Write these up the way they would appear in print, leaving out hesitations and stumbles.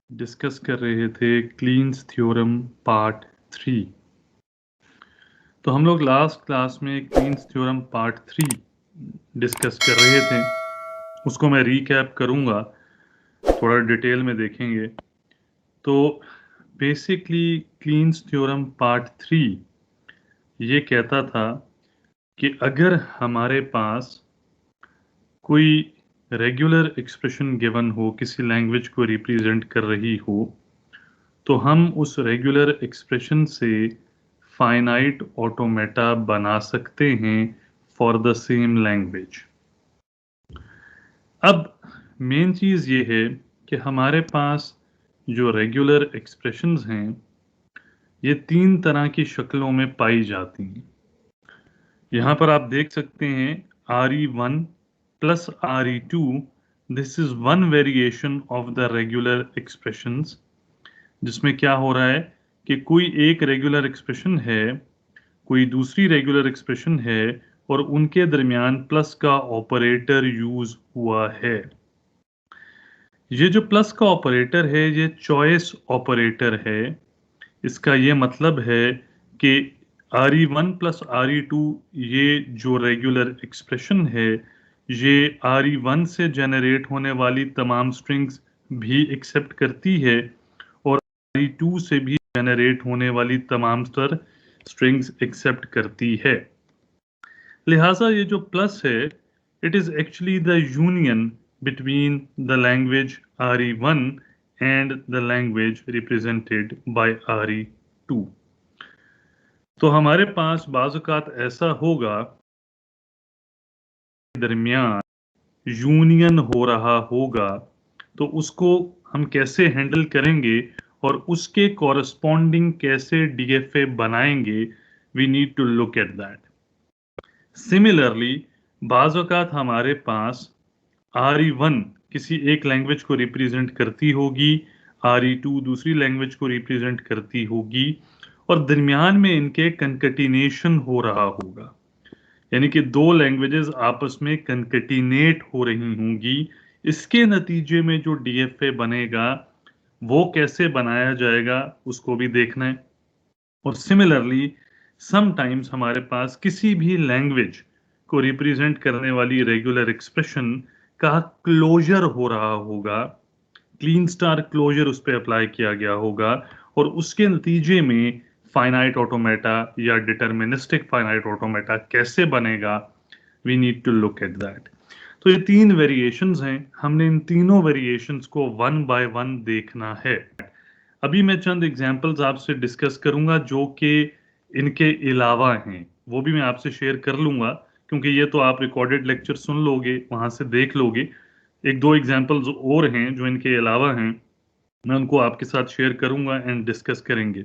Discuss कर रहे थे क्लीन्स थ्योरम पार्ट 3। तो हम लोग लास्ट क्लास में क्लीन्स थ्योरम पार्ट 3 डिस्कस कर रहे थे। उसको मैं रीकैप करूंगा, थोड़ा डिटेल में देखेंगे। तो बेसिकली क्लीन्स थ्योरम पार्ट 3 ये कहता था कि अगर हमारे पास कोई रेगुलर एक्सप्रेशन गिवन हो, किसी लैंग्वेज को रिप्रेजेंट कर रही हो, तो हम उस रेगुलर एक्सप्रेशन से फाइनाइट ऑटोमेटा बना सकते हैं फॉर द सेम लैंग्वेज। अब मेन चीज ये है कि हमारे पास जो रेगुलर एक्सप्रेशंस हैं ये तीन तरह की शक्लों में पाई जाती हैं। यहाँ पर आप देख सकते हैं RE1 plus RE2, this is one variation of the regular expressions, जिसमें क्या हो रहा है कि कोई एक रेगुलर एक्सप्रेशन है, कोई दूसरी रेगुलर एक्सप्रेशन है, और उनके दरमियान प्लस का ऑपरेटर यूज हुआ है। ये जो प्लस का ऑपरेटर है ये चॉइस ऑपरेटर है। इसका ये मतलब है कि RE1 प्लस RE2 ये जो रेगुलर एक्सप्रेशन है ये RE1 से जनरेट होने वाली तमाम स्ट्रिंग्स भी एक्सेप्ट करती है और RE2 से भी जनरेट होने वाली तमाम स्ट्रिंग्स एक्सेप्ट करती है। लिहाजा ये जो प्लस है it is actually the union between the language RE1 and the language represented by RE2। तो हमारे पास बाज़-औक़ात ऐसा होगा दरमियान यूनियन हो रहा होगा, तो उसको हम कैसे हैंडल करेंगे और उसके कॉरस्पॉन्डिंग कैसे DFA बनाएंगे, we need to look at that. Similarly बाज़ औक़ात हमारे पास RE1 किसी एक लैंग्वेज को रिप्रेजेंट करती होगी, RE2 दूसरी लैंग्वेज को रिप्रेजेंट करती होगी, और दरमियान में इनके कंकटिनेशन हो रहा होगा, यानी कि दो लैंग्वेजेस आपस में कंकटिनेट हो रही होंगी। इसके नतीजे में जो DFA बनेगा वो कैसे बनाया जाएगा उसको भी देखना है। और सिमिलरली समटाइम्स हमारे पास किसी भी लैंग्वेज को रिप्रेजेंट करने वाली रेगुलर एक्सप्रेशन का क्लोजर हो रहा होगा, क्लीन स्टार क्लोजर उस पर अप्लाई किया गया होगा, और उसके नतीजे में फाइनाइट ऑटोमेटा या डिटर्मिनिस्टिक फाइनाइट ऑटोमेटा कैसे बनेगा, we need to look at that. तो ये तीन वेरिएशंस हैं, हमने इन तीनों वेरिएशंस को वन बाय वन देखना है। अभी मैं चंद एग्जांपल्स आपसे डिस्कस करूंगा जो कि इनके अलावा हैं, वो भी मैं आपसे शेयर कर लूंगा, क्योंकि ये तो आप रिकॉर्डेड लेक्चर सुन लोगे, वहां से देख लोगे। एक दो एग्जांपल्स और हैं जो इनके अलावा हैं, मैं उनको आपके साथ शेयर करूंगा एंड डिस्कस करेंगे।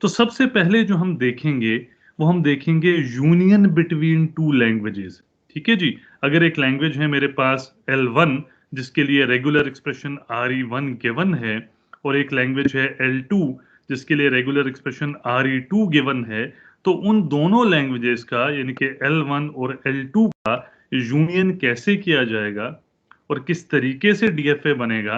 तो सबसे पहले जो हम देखेंगे वो हम देखेंगे यूनियन बिटवीन टू लैंग्वेजेस। ठीक है जी, अगर एक लैंग्वेज है मेरे पास L1 जिसके लिए रेगुलर एक्सप्रेशन RE1 गिवन है, और एक लैंग्वेज है L2 जिसके लिए रेगुलर एक्सप्रेशन RE2 गिवन है, तो उन दोनों लैंग्वेजेस का यानी कि L1 और L2 का यूनियन कैसे किया जाएगा और किस तरीके से DFA बनेगा,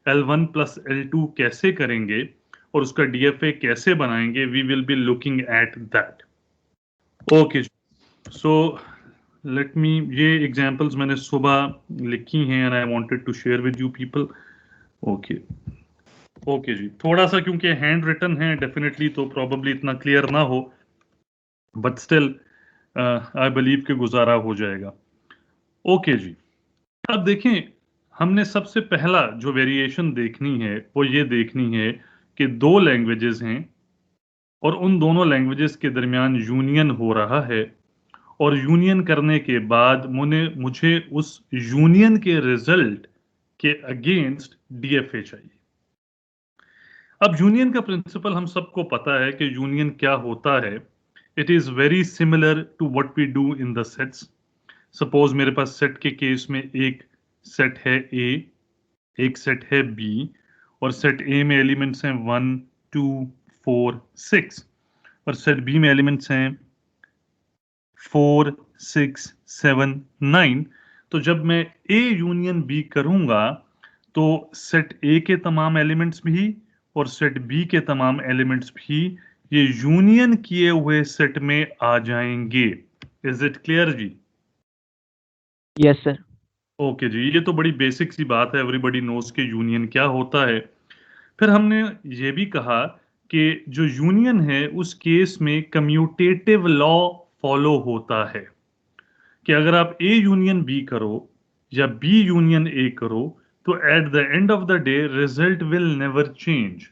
L1 प्लस L2 कैसे करेंगे और उसका DFA कैसे बनाएंगे, we will be looking at that. Okay, so let me, ये एग्जांपल्स मैंने सुबह लिखी हैं and I wanted to share with you people. Okay okay जी, थोड़ा सा क्योंकि हैंड रिटन है डेफिनेटली तो प्रोबेबली इतना क्लियर ना हो, बट स्टिल आई बिलीव कि गुजारा हो जाएगा। ओके जी, अब देखें, हमने सबसे पहला जो वेरिएशन देखनी है वो ये देखनी है कि दो लैंग्वेजेस हैं और उन दोनों लैंग्वेजेस के दरमियान यूनियन हो रहा है, और यूनियन करने के बाद मुझे उस यूनियन के रिजल्ट के अगेंस्ट DFA चाहिए। अब यूनियन का प्रिंसिपल हम सबको पता है कि यूनियन क्या होता है। It is very similar to what we do in the sets. Suppose मेरे पास सेट के केस में एक सेट है A, एक सेट है B, और सेट A में एलिमेंट्स हैं 1 2 4 6, और सेट B में एलिमेंट्स हैं 4 6 7 9। तो जब मैं A यूनियन B करूंगा तो सेट ए के तमाम एलिमेंट्स भी और सेट बी के तमाम एलिमेंट्स भी ये यूनियन किए हुए सेट में आ जाएंगे। इज इट क्लियर जी? Yes sir. ओके जी, ये तो बड़ी बेसिक सी बात है, एवरीबॉडी नोज के यूनियन क्या होता है। फिर हमने ये भी कहा कि जो यूनियन है उस केस में कम्यूटेटिव लॉ फॉलो होता है कि अगर आप ए यूनियन बी करो या बी यूनियन ए करो तो eight the end of the day result will never change.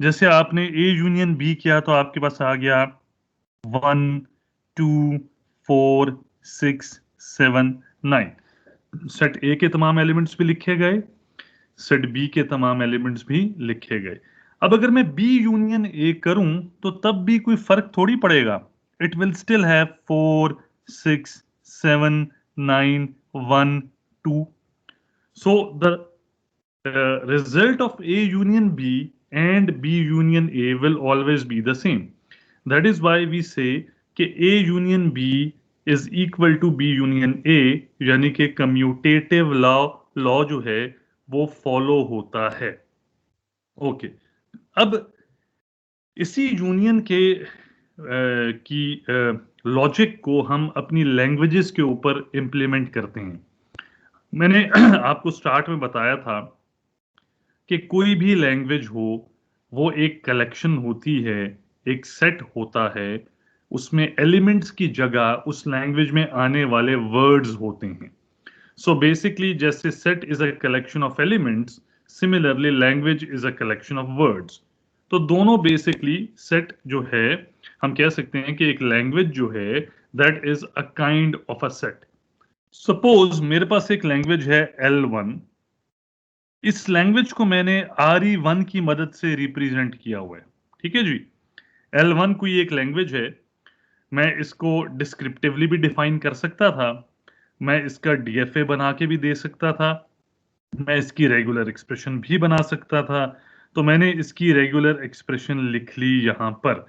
जैसे आपने ए यूनियन बी किया तो आपके पास आ गया 1 2 4 6 7 9। सेट ए के तमाम एलिमेंट्स भी लिखे गए, सेट बी के तमाम एलिमेंट्स भी लिखे गए। अब अगर मैं बी यूनियन ए करूं तो तब भी कोई फर्क थोड़ी पड़ेगा। It will still have 4 6 7 9 1 2। So the result of A union B and B union A will always be the same. That is why we say कि A union B is equal to B union A, यानी कि commutative law जो है वो follow होता है। Okay, अब इसी यूनियन के की लॉजिक को हम अपनी लैंग्वेजेस के ऊपर इम्प्लीमेंट करते हैं। मैंने आपको स्टार्ट में बताया था कि कोई भी लैंग्वेज हो वो एक कलेक्शन होती है, एक सेट होता है, उसमें एलिमेंट्स की जगह उस लैंग्वेज में आने वाले वर्ड्स होते हैं। सो बेसिकली जैसे set is a collection of elements, similarly language is a collection of words. तो दोनों बेसिकली सेट जो है, हम कह सकते हैं कि एक लैंग्वेज जो है that is a kind of a set. Suppose मेरे पास एक लैंग्वेज है L1। इस लैंग्वेज को मैंने RE1 की मदद से रिप्रेजेंट किया हुआ है। ठीक है जी, L1 कोई एक लैंग्वेज है, मैं इसको डिस्क्रिप्टिवली भी डिफाइन कर सकता था, मैं इसका DFA बना के भी दे सकता था, मैं इसकी रेगुलर एक्सप्रेशन भी बना सकता था। तो मैंने इसकी रेगुलर एक्सप्रेशन लिख ली यहां पर।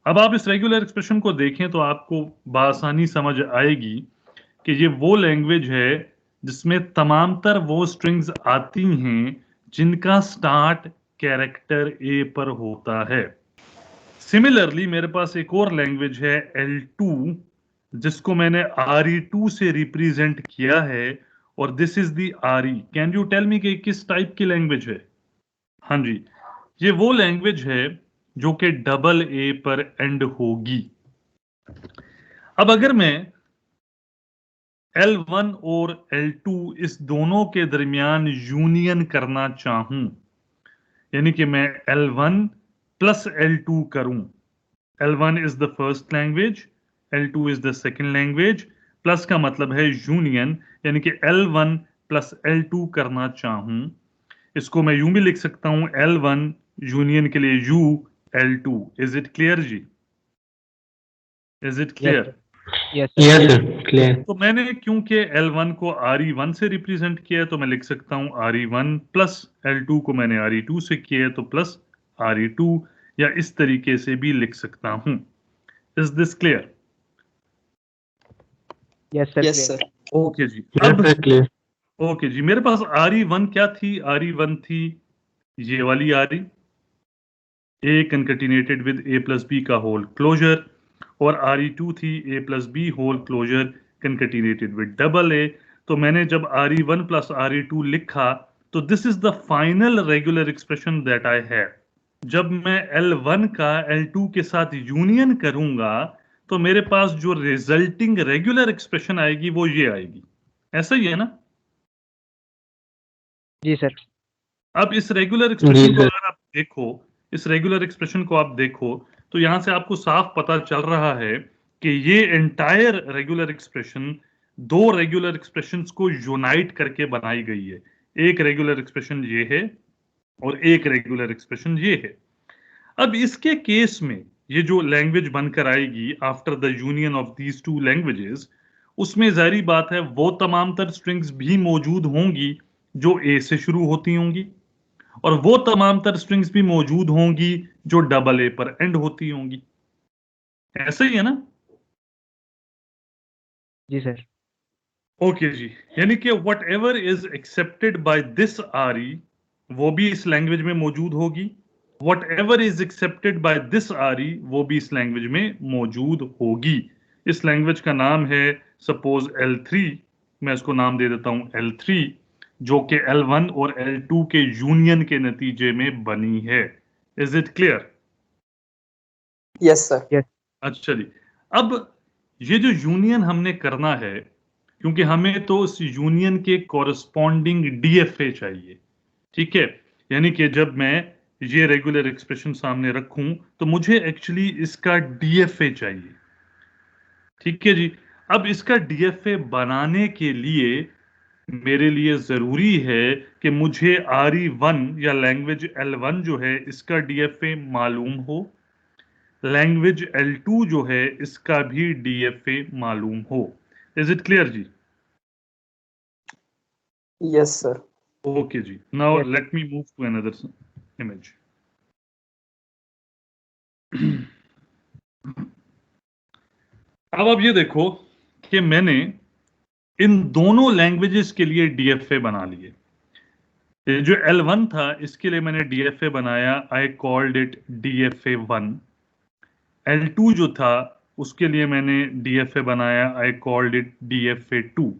अब आप इस रेगुलर एक्सप्रेशन को देखें तो आपको बआसानी समझ आएगी कि ये वो लैंग्वेज है जिसमें तमामतर वो स्ट्रिंग्स आती हैं जिनका स्टार्ट कैरेक्टर ए पर होता है। सिमिलरली मेरे पास एक और लैंग्वेज है L2 जिसको मैंने RE2 से रिप्रेजेंट किया है और this is the RE। Can you tell me कि किस टाइप की लैंग्वेज है? हाँ जी, ये वो लैंग्वेज है जो कि डबल ए पर एंड होगी। अब अगर मैं L1 और L2 इस दोनों के दरमियान यूनियन करना चाहूं, यानी कि मैं L1 प्लस L2 करूं, L1 is the first language, L2 is the second language, plus का मतलब है यूनियन, यानी कि L1 प्लस L2 करना चाहूं, इसको मैं यूं भी लिख सकता हूं L1 यूनियन के लिए U L2। Is it clear जी? Is it yes clear? Sir. Yes yes sir. Sir, clear. तो मैंने क्योंकि L1 को RE1 से रिप्रेजेंट किया है तो मैं लिख सकता हूं RE1 प्लस L2 को मैंने RE2 से किया है तो प्लस RE2, या इस तरीके से भी लिख सकता हूं। Is this clear? Yes sir. Yes sir. Okay जी। यस अब सर, क्लियर। ओके जी, मेरे पास RE1 क्या थी? RE1 थी ये वाली RE, A concatenated with A plus B का होल क्लोजर, और RE2 थी A plus B whole closure concatenated with double A। तो मैंने जब RE1 प्लस RE2 लिखा तो this is the final regular expression that I have. जब मैं L1 का L2 के साथ यूनियन करूंगा तो मेरे पास जो रिजल्टिंग रेगुलर एक्सप्रेशन आएगी वो ये आएगी। ऐसा ही है ना? जी सर। अब इस रेगुलर जी एक्सप्रेशन को सर। अगर आप देखो, इस रेगुलर एक्सप्रेशन को आप देखो तो यहां से आपको साफ पता चल रहा है कि ये एंटायर रेगुलर एक्सप्रेशन दो रेगुलर एक्सप्रेशंस को यूनाइट करके बनाई गई है। एक रेगुलर एक्सप्रेशन ये है और एक रेगुलर एक्सप्रेशन ये है। अब इसके केस में ये जो लैंग्वेज बनकर आएगी after the union of these two languages, उसमें जाहिर बात है वो तमाम तर स्ट्रिंग्स भी मौजूद होंगी जो ए से शुरू होती होंगी, और वो तमाम तर स्ट्रिंग्स भी मौजूद होंगी जो डबल ए पर एंड होती होंगी। ऐसा ही है ना? जी सर। ओके जी, यानी कि what ever is accepted by this आरी वो भी इस लैंग्वेज में मौजूद होगी, what ever is accepted by this आरी वो भी इस लैंग्वेज में मौजूद होगी। इस लैंग्वेज का नाम है सपोज L3, मैं इसको नाम दे देता हूं L3, जो कि L1 और L2 के यूनियन के नतीजे में बनी है। Is it clear? Yes sir. Yes. अच्छा जी, अब ये जो यूनियन हमने करना है, क्योंकि हमें तो उस यूनियन के कॉरस्पॉन्डिंग डीएफए चाहिए, ठीक है, यानी कि जब मैं ये रेगुलर एक्सप्रेशन सामने रखूं तो मुझे एक्चुअली इसका डीएफए चाहिए, ठीक है जी। अब इसका डीएफए बनाने के लिए मेरे लिए जरूरी है कि मुझे RE1 या लैंग्वेज L1 जो है इसका डीएफए मालूम हो, लैंग्वेज L2 जो है इसका भी डीएफए मालूम हो। इज इट क्लियर जी? Yes sir. ओके जी, now Yes, sir. Let me move to another image. अब आप ये देखो कि मैंने इन दोनों लैंग्वेजेस के लिए डीएफए बना लिए। ये जो L1 था इसके लिए मैंने डीएफए बनाया, I called it DFA1। L2 जो था उसके लिए मैंने डीएफए बनाया, आई कॉल्ड इट DFA2।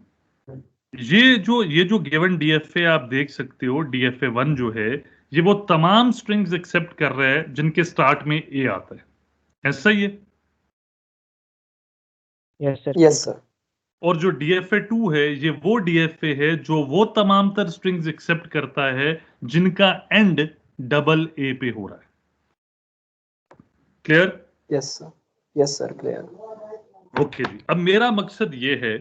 ये जो गिवन डीएफए आप देख सकते हो, DFA1 जो है ये वो तमाम स्ट्रिंग्स एक्सेप्ट कर रहा है जिनके स्टार्ट में ए आता है, ऐसा ही है। Yes, sir. Yes sir. और जो DFA2 है ये वो डीएफए है जो वो तमाम तर स्ट्रिंग्स एक्सेप्ट करता है जिनका एंड डबल ए पे हो रहा है। Clear? Yes sir. Yes sir, clear. Okay जी, अब मेरा मकसद ये है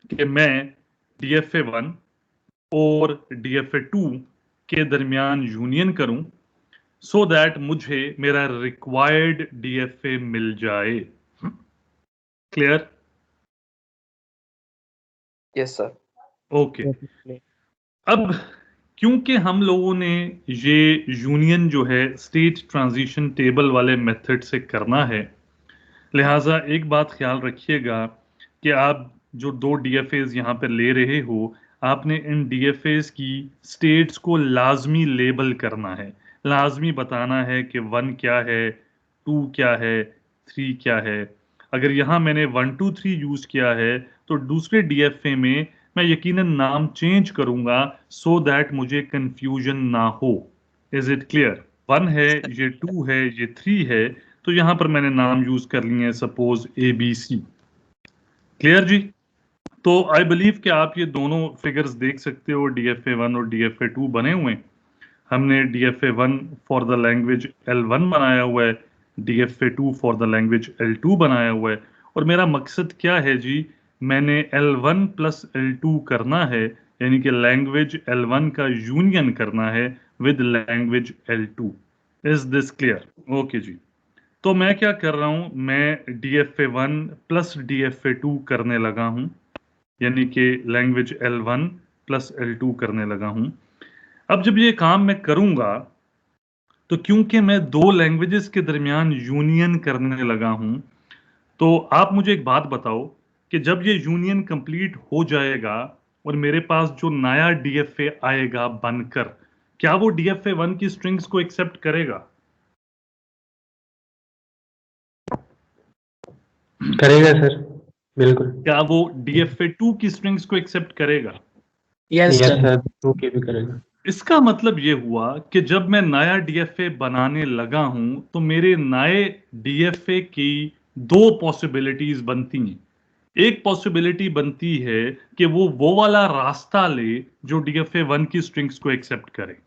कि मैं DFA1 और DFA2 के दरमियान यूनियन करूं सो दैट मुझे मेरा रिक्वायर्ड डीएफए मिल जाए। Clear? Yes sir. Okay, Yes, sir. Clear. अब क्योंकि हम लोगों ने ये यूनियन जो है स्टेट ट्रांजिशन टेबल वाले मेथड से करना है, लिहाजा एक बात ख्याल रखिएगा कि आप जो दो डीएफएज यहाँ पर ले रहे हो, आपने इन डीएफएज की स्टेट्स को लाजमी लेबल करना है, लाजमी बताना है कि 1 क्या है, 2 क्या है, 3 क्या है। अगर यहाँ मैंने 1 2 3 यूज किया है तो दूसरे डीएफए में मैं यकीनन नाम चेंज करूंगा सो दैट मुझे कंफ्यूजन ना हो। Is it clear? 1 है, ये 2 है, ये 3 है, तो यहां पर मैंने नाम यूज कर लिए हैं सपोज ABC। क्लियर जी? तो आई बिलीव कि आप ये दोनों फिगर्स देख सकते हो, DFA1 और DFA2 बने हुए हैं। हमने DFA1 for the language L1 बनाया हुआ है, DFA2 for the language L2 बनाया हुआ है। और मेरा मकसद क्या है जी, मैंने L1 प्लस L2 करना है, यानी कि लैंग्वेज L1 का यूनियन करना है with language L2। Is this clear? Okay जी, तो मैं क्या कर रहा हूं, मैं DFA1 प्लस DFA2 करने लगा हूं, यानी कि लैंग्वेज L1 प्लस L2 करने लगा हूं। अब जब ये काम मैं करूंगा तो क्योंकि मैं दो लैंग्वेजेस के दरमियान यूनियन करने लगा हूं, तो आप मुझे एक बात बताओ कि जब ये यूनियन कंप्लीट हो जाएगा और मेरे पास जो नया डीएफए आएगा बनकर, क्या वो DFA1 की स्ट्रिंग्स को एक्सेप्ट करेगा? करेगा सर, बिल्कुल। क्या वो DFA2 की स्ट्रिंग्स को एक्सेप्ट करेगा? यस सर, 2 के भी करेगा। इसका मतलब ये हुआ कि जब मैं नया डीएफए बनाने लगा हूं तो मेरे नए डीएफए की दो पॉसिबिलिटीज बनती हैं। एक पॉसिबिलिटी बनती है कि वो वाला रास्ता ले जो DFA1 की स्ट्रिंग्स को एक्सेप्ट करे,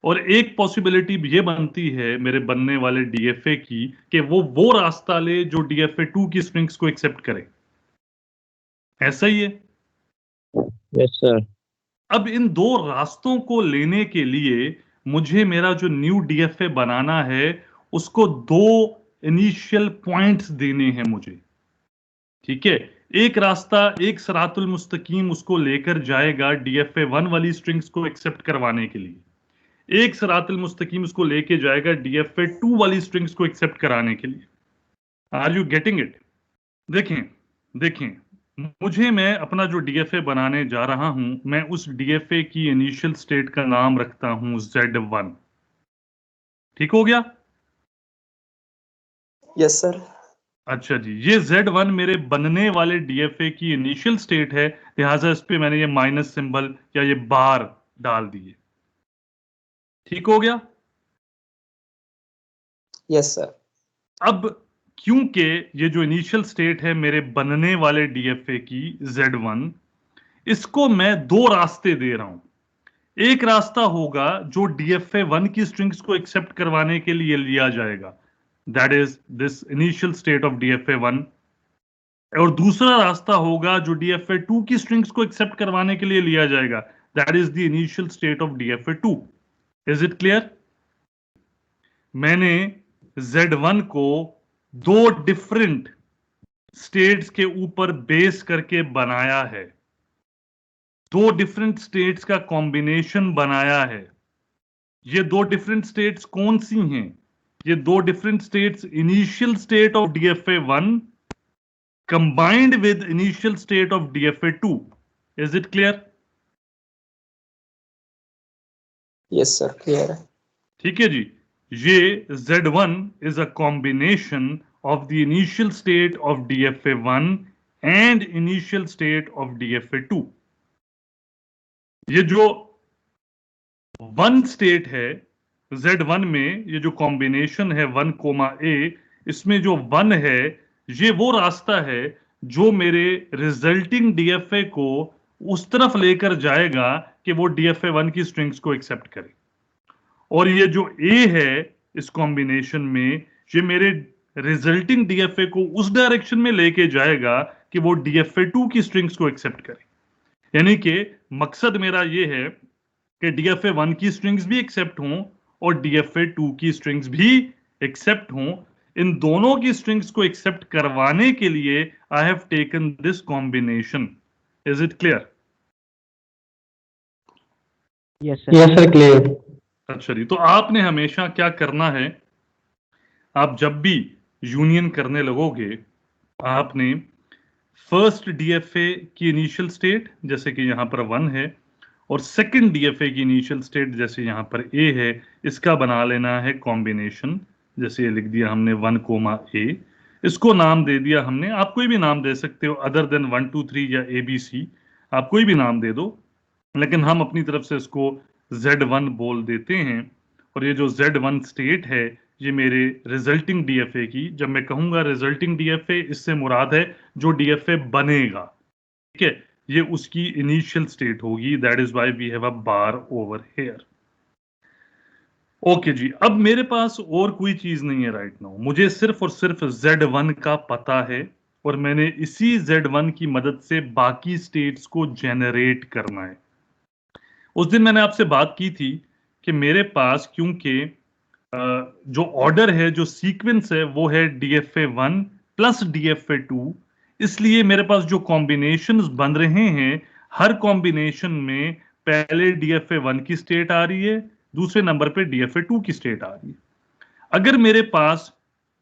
और एक पॉसिबिलिटी ये बनती है मेरे बनने वाले डीएफए की कि वो रास्ता ले जो DFA2 की स्ट्रिंग्स को एक्सेप्ट करे। ऐसा ही है। Yes, sir. अब इन दो रास्तों को लेने के लिए मुझे मेरा जो न्यू डीएफए बनाना है उसको दो इनिशियल पॉइंट्स देने हैं मुझे, ठीक है। एक रास्ता, एक सरातुल मुस्तकीम उसको लेकर जाएगा DFA1 वाली स्ट्रिंग्स को एक्सेप्ट करवाने के लिए, एक सरातुल मुस्तकीम उसको लेके जाएगा DFA2 वाली स्ट्रिंग्स को एक्सेप्ट कराने के लिए। Are you getting it? देखें देखें, मैं अपना जो डीएफए बनाने जा रहा हूं, मैं उस डीएफए की इनिशियल स्टेट का नाम रखता हूं Z1। ठीक हो गया? Yes sir. अच्छा जी, ये Z1 मेरे बनने वाले डीएफए की इनिशियल स्टेट है, लिहाजा इस पे मैंने ये माइनस सिंबल या ये बार डाल दिए। ठीक हो गया? Yes sir. अब क्योंकि ये जो इनिशियल स्टेट है मेरे बनने वाले डीएफए की Z1, इसको मैं दो रास्ते दे रहा हूं। एक रास्ता होगा जो डीएफए 1 की स्ट्रिंग्स को एक्सेप्ट करवाने के लिए लिया जाएगा, that is this initial state of DFA 1, और दूसरा रास्ता होगा जो डीएफए 2 की स्ट्रिंग्स को एक्सेप्ट करवाने के लिए लिया जाएगा, that is the initial state of DFA 2। Is it clear? मैंने Z1 को दो डिफरेंट स्टेट्स के ऊपर बेस करके बनाया है, दो डिफरेंट स्टेट्स का कॉम्बिनेशन बनाया है। ये दो डिफरेंट स्टेट्स कौन सी हैं? ये दो different states initial state of DFA 1 combined with initial state of DFA 2। Is it clear? Yes sir, clear है। ठीक है जी, ये Z1 is a combination of the initial state of DFA 1 and initial state of DFA 2। ये जो one state है Z1 में, ये जो कॉम्बिनेशन है 1, इसमें जो 1 है, ये वो रास्ता है जो मेरे रिजल्टिंग डीएफए को उस तरफ लेकर जाएगा कि वो डीएफए 1 की स्ट्रिंग्स को एक्सेप्ट करे। और ये जो A है इस कॉम्बिनेशन में, ये मेरे रिजल्टिंग डीएफए को उस डायरेक्शन में लेके जाएगा कि वो डीएफए 2 की स्ट्रिंग्स को एक्सेप्ट करे। यानी कि मकसद मेरा ये है कि डीएफए 1 की स्ट्रिंग्स भी एक्सेप्ट हों और डीएफए 2 की स्ट्रिंग्स भी एक्सेप्ट हों। इन दोनों की स्ट्रिंग्स को एक्सेप्ट करवाने के लिए I have taken this combination. Is it clear? Yes yes sir, clear. अच्छा जी, तो आपने हमेशा क्या करना है, आप जब भी यूनियन करने लगोगे, आपने फर्स्ट डीएफए की इनिशियल स्टेट जैसे कि यहां पर 1 है, और सेकंड डीएफए की इनिशियल स्टेट जैसे यहां पर A है, इसका बना लेना है कॉम्बिनेशन। जैसे ये लिख दिया हमने 1, A, इसको नाम दे दिया हमने, आप कोई भी नाम दे सकते हो अदर देन 1 2 3 या ABC, आप कोई भी नाम दे दो, लेकिन हम अपनी तरफ से इसको Z1 बोल देते हैं। और ये जो Z1 स्टेट है, ये मेरे रिजल्टिंग डीएफए की, जब मैं कहूंगा रिजल्टिंग डीएफए, इससे मुराद है जो डीएफए बनेगा। ठीक है, ये उसकी इनिशियल स्टेट होगी, that is why we have a bar over here. Okay जी, अब मेरे पास और कोई चीज नहीं है राइट नाउ, मुझे सिर्फ और सिर्फ Z1 का पता है, और मैंने इसी Z1 की मदद से बाकी स्टेट्स को जेनरेट करना है। उस दिन मैंने आपसे बात की थी कि मेरे पास क्योंकि जो ऑर्डर है, जो सीक्वेंस है, वो है डीएफए 1 प्लस डीएफए 2, इसलिए मेरे पास जो कॉम्बिनेशंस बन रहे हैं, हर कॉम्बिनेशन में पहले डीएफए 1 की स्टेट आ रही है, दूसरे नंबर पे डीएफए 2 की स्टेट आ रही है। अगर मेरे पास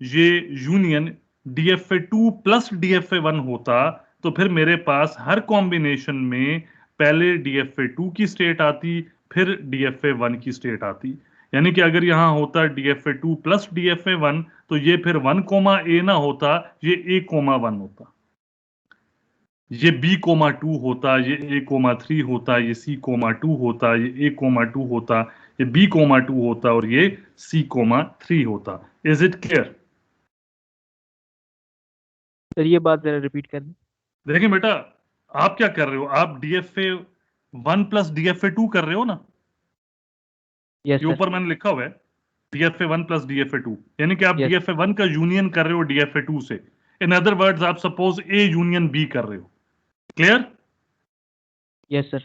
ये यूनियन डीएफए 2 प्लस डीएफए 1 होता, तो फिर मेरे पास हर कॉम्बिनेशन में पहले डीएफए 2 की स्टेट आती, फिर डीएफए 1 की स्टेट आती। यानी कि अगर यहां होता डीएफए 2 प्लस डीएफए 1, तो ये फिर 1, A ना होता, ये A, 1 होता, ये B, 2 होता, ये A, 3 होता, ये C, 2 होता, ये A, 2 होता, ये B, 2 होता, और ये C, 3 होता। Is it clear? सर, ये बात जरा रिपीट कर दें। देखिए बेटा, आप क्या कर रहे हो, आप डीएफए 1 प्लस डीएफए 2 कर रहे हो ना, यस ये सर। ऊपर मैंने लिखा हुआ है डीएफए 1 प्लस डीएफए 2, यानी कि आप यस डीएफए 1 का यूनियन कर रहे हो डीएफए 2 से। इन अदर वर्ड्स, आप सपोज A यूनियन B कर रहे हो। क्लियर? Yes sir.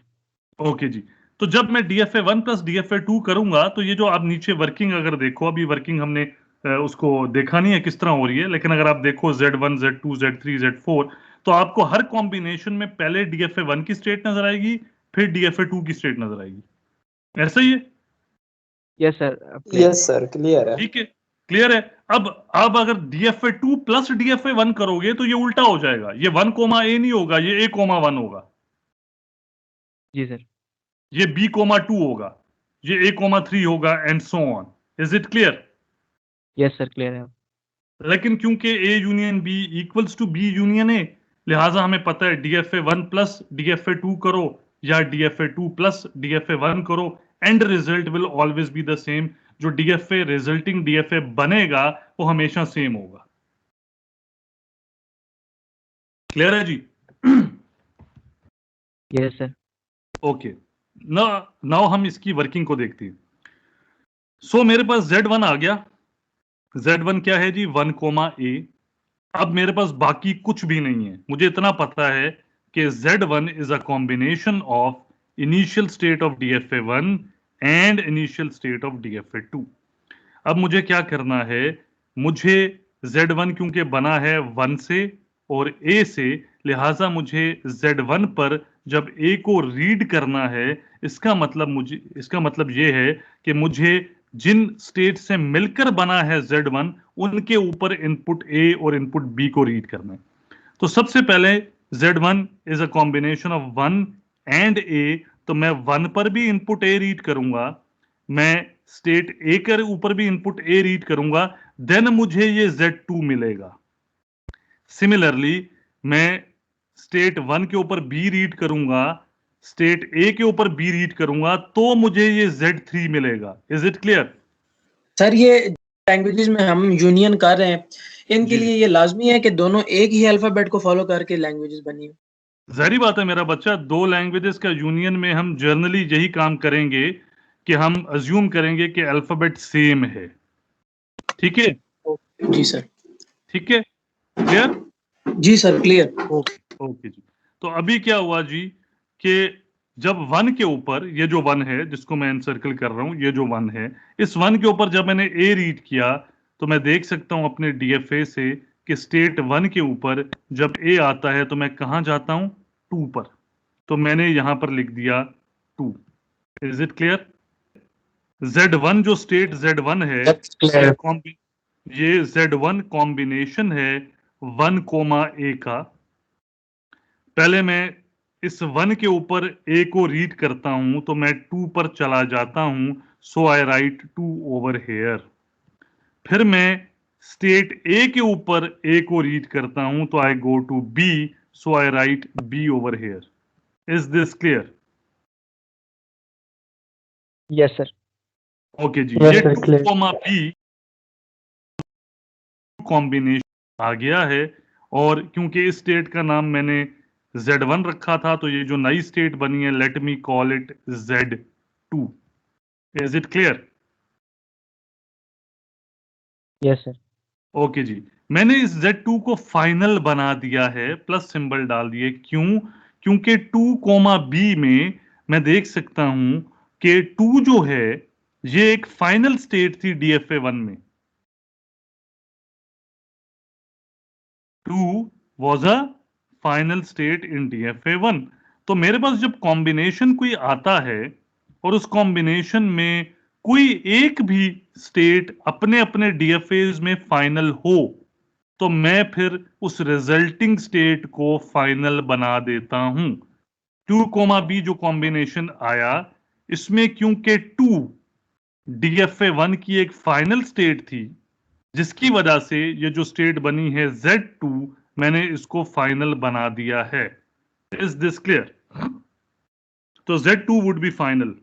ओके जी, तो जब मैं डीएफए 1 प्लस डीएफए 2 करूंगा, तो ये जो आप नीचे वर्किंग अगर देखो, अभी वर्किंग हमने उसको देखा नहीं है किस तरह हो रही है, लेकिन अगर आप देखो Z1 Z2 Z3 Z4, तो आपको हर कॉम्बिनेशन में पहले डीएफए 1 की स्टेट नजर आएगी, फिर डीएफए 2 की स्टेट नजर आएगी। ऐसा ही है? Yes sir. Yes sir, clear है। ठीक है, क्लियर है। अब अगर DFA2 प्लस DFA1 करोगे तो ये उल्टा हो जाएगा, ये 1 कोमा ए नहीं होगा, ये A कोमा 1 होगा, जी सर। ये B कोमा 2 होगा, ये A कोमा 3 होगा and so on. Is it clear? Yes sir, clear है। लेकिन क्योंकि A union B equals to B union A, लिहाजा हमें पता है DFA1 प्लस DFA2 करो या DFA2 प्लस DFA1 करो, and result will always be the same. जो DFA रिजल्टिंग DFA बनेगा वो हमेशा सेम होगा। क्लियर है जी? Yes sir. ओके, नाउ हम इसकी वर्किंग को देखते हैं। सो मेरे पास Z1 आ गया। Z1 क्या है जी? 1 कोमा A। अब मेरे पास बाकी कुछ भी नहीं है, मुझे इतना पता है कि Z1 is a combination of initial state of DFA1 and initial state of DFA2। अब मुझे क्या करना है? मुझे Z1 क्योंकि बना है 1 से और A से, लिहाजा मुझे Z1 पर जब A को रीड करना है, इसका मतलब ये है कि मुझे जिन स्टेट से मिलकर बना है Z1 उनके ऊपर इनपुट A और इनपुट B को रीड करना है। तो सबसे पहले Z1 is a combination of 1 and A, तो मैं 1 पर भी इनपुट A रीड करूंगा, मैं स्टेट A के ऊपर भी इनपुट A रीड करूंगा, देन मुझे ये Z2 मिलेगा। सिमिलरली मैं स्टेट 1 के ऊपर B रीड करूंगा, स्टेट A के ऊपर B रीड करूंगा, तो मुझे ये Z3 मिलेगा। Is it clear? सर ये लैंग्वेजेस में हम यूनियन कर रहे हैं, इनके जी। लिए ये लाजमी है कि दोनों एक ही अल्फाबेट को फॉलो करके लैंग्वेजेस बनी हो। जाहिर बात है मेरा बच्चा, दो लैंग्वेजेस का यूनियन में हम जर्नली यही काम करेंगे कि हम अज्यूम करेंगे कि अल्फाबेट सेम है। ठीक है? जी सर। ठीक है, क्लियर? जी सर, क्लियर। ओके जी। तो अभी क्या हुआ जी कि जब 1 के ऊपर, ये जो 1 है जिसको मैं एनसर्कल कर रहा हूं, ये जो 1 है, इस 1 के ऊपर जब मैंने A रीड किया तो मैं देख सकता हूं अपने DFA से कि स्टेट 1 के ऊपर जब A आता है तो मैं कहां जाता हूं? 2 पर। तो मैंने यहां पर लिख दिया 2। Is it clear? Z1 जो स्टेट Z1 है, ये Z1 कॉम्बिनेशन है 1 कोमा A का। पहले मैं इस 1 के ऊपर A को रीड करता हूं तो मैं 2 पर चला जाता हूं, सो आई राइट 2 ओवर हेयर। फिर मैं स्टेट A के ऊपर A को रीड करता हूं तो I go to B, so I write B over here. Is this clear? Yes sir. Okay जी। Yes, ये sir, 2 clear. Comma B combination आ गया है, और क्योंकि इस स्टेट का नाम मैंने Z1 रखा था तो ये जो नई स्टेट बनी है, let me call it Z2। Is it clear? Yes sir. Okay जी। मैंने इस Z2 को फाइनल बना दिया है, प्लस सिंबल डाल दिए। क्यों? क्योंकि 2 कोमा B में मैं देख सकता हूं कि 2 जो है ये एक फाइनल स्टेट थी DFA1 में। 2 was a final state in DFA1। तो मेरे पास जब कॉम्बिनेशन कोई आता है और उस कॉम्बिनेशन में कोई एक भी स्टेट अपने अपने DFAs में फाइनल हो तो मैं फिर उस रिजल्टिंग स्टेट को फाइनल बना देता हूं। 2 कोमा B जो कॉम्बिनेशन आया, इसमें क्योंकि 2 DFA1 की एक फाइनल स्टेट थी, जिसकी वजह से ये जो स्टेट बनी है Z2, मैंने इसको फाइनल बना दिया है। Is this clear? तो Z2 वुड बी फाइनल।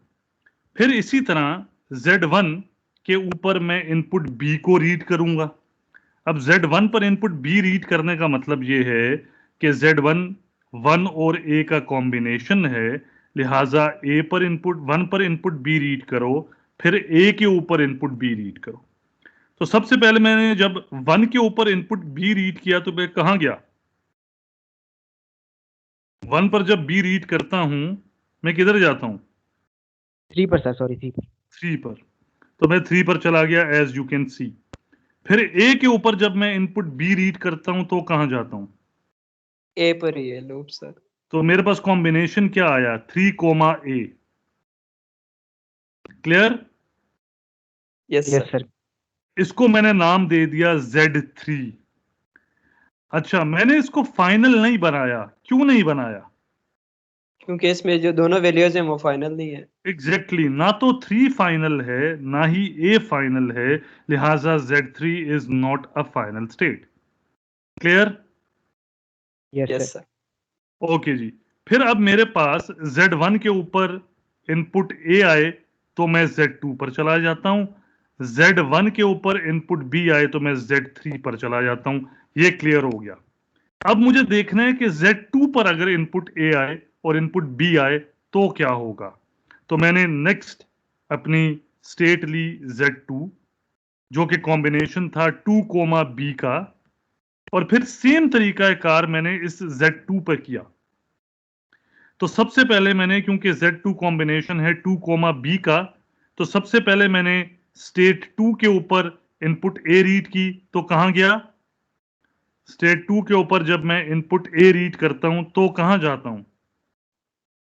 फिर इसी तरह Z1 के ऊपर मैं इनपुट B को रीड करूंगा। अब Z1 पर इनपुट B रीड करने का मतलब ये है कि Z1 1 और A का कॉम्बिनेशन है, लिहाजा A पर इनपुट 1 पर इनपुट B रीड करो, फिर A के ऊपर इनपुट B रीड करो। तो सबसे पहले मैंने जब 1 के ऊपर इनपुट B रीड किया तो मैं कहां गया? 1 पर जब B रीड करता हूं मैं किधर जाता हूं? 3 पर सर, सॉरी 3 पर। 3 पर। तो मैं 3 पर चला गया, एज यू कैन सी। फिर A के ऊपर जब मैं इनपुट B रीड करता हूं तो कहां जाता हूं? ए पर ही है लूप सर। तो मेरे पास कॉम्बिनेशन क्या आया? 3 comma A। Clear? Yes yes sir. Sir. इसको मैंने नाम दे दिया Z3। अच्छा, मैंने इसको फाइनल नहीं बनाया। क्यों नहीं बनाया? क्योंकि इसमें जो दोनों वैल्यूज हैं वो फाइनल नहीं है। एग्जैक्टली ना तो 3 फाइनल है ना ही A फाइनल है, लिहाजा Z3 is not a final state. Clear? Yes yes sir. Sir. Okay जी। फिर अब मेरे पास Z1 के ऊपर इनपुट A आए तो मैं Z2 पर चला जाता हूं, Z1 के ऊपर इनपुट B आए तो मैं Z3 पर चला जाता हूं। ये क्लियर हो गया। अब मुझे देखना है कि Z2 पर अगर इनपुट A आए और इनपुट B आए तो क्या होगा। तो मैंने नेक्स्ट अपनी स्टेट ली Z2, जो कि कॉम्बिनेशन था 2, B का, और फिर सेम तरीका कार मैंने इस Z2 पर किया। तो सबसे पहले मैंने, क्योंकि Z2 कॉम्बिनेशन है 2, B का, तो सबसे पहले मैंने स्टेट 2 के ऊपर इनपुट A रीड की तो कहां गया? स्टेट 2 के ऊपर जब मैं इनपुट A रीड करता हूं तो कहां जाता हूं?